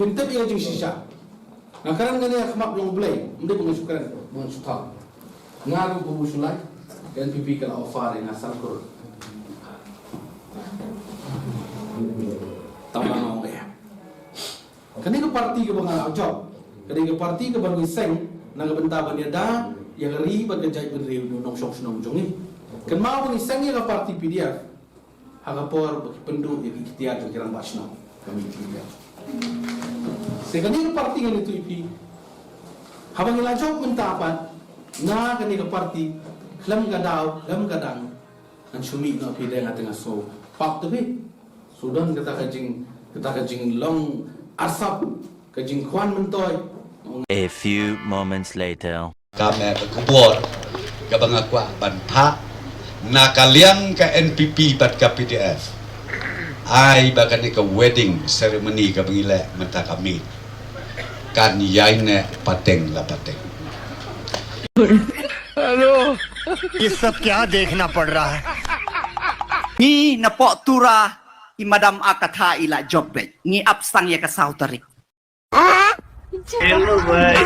pintip yang jeng sisa. Nah, karena ngani kemak yang belai, mesti mengasukan. Ngaru bubusulai, NPP kena offer yang asal kur. Tambah ngomong ya. Kani ke parti ke bangal job, kani ke parti ke baru iseng, nang bentar banyada yang ribet kejai beri nong sok nong jongi. Kan mau ni iseng ya ke parti PDF, hagapor penduk yang ikhtiar tu kirang basna kami tidak. Sekali ke parti yang itu ipi, habang ilang job bentar apa, na kani ke parti, lam kadang, an sumi na pide ngateng aso, pak tu be, sudan kita kajing long asap kajing kwan mentoy. A few moments later. Kami berkubur ke bangakwa bantah nakaliang ke NPP bat ke PDF. Ai bahkan ke wedding ceremony ke bangile mentah kami. Kan yaine pateng la pateng. Hello ये सब क्या देखना पड़ रहा है Ni napok tura imadam akatha ila jobbet ni apsang ya kasau tarik. Hello भाई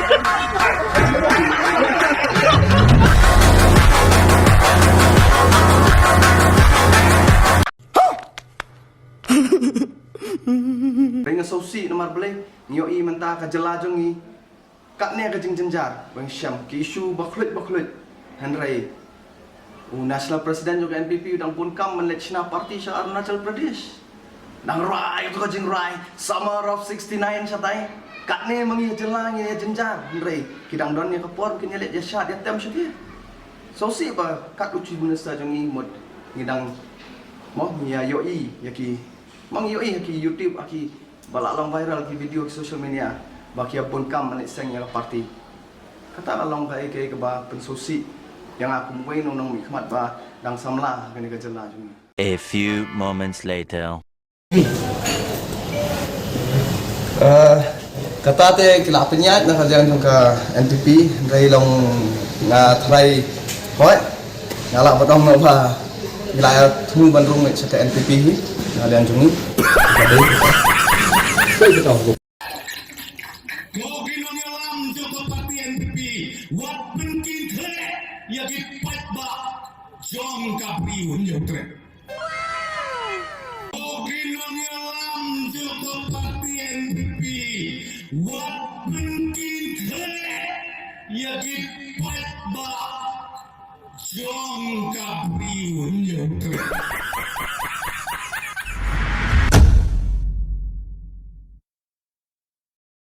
Pengen sosi nomor beli nyoi mentah ke jelajong ni kat ni ke jenjar bang syam ke isu bakhlut Henry national president juga NPP udang pun kam menlechna parti sa Arunachal Pradesh nang rai tu ke rai summer of 69 satai kat ni mengi jelang ni jenjar Henry kidang don ni kapor kin let jasad dia tem syuti sosi ba kat uci bunasa jong ni mod ngidang mo ya yoi yaki mang yoi ki YouTube aki balalong viral ki video ki social media baki pun kam manik seng yang parti kata along kai ke ba pensusi yang aku muai nong mikmat ba dang samla kene ke jela jumi. A few moments later. Kata te kilapnya nak jang jong ka NPP rai long na thrai hoi ngala batong no ba wilayah thung bandung ni sa NPP ni ngala jong ni Jom kapri unjuk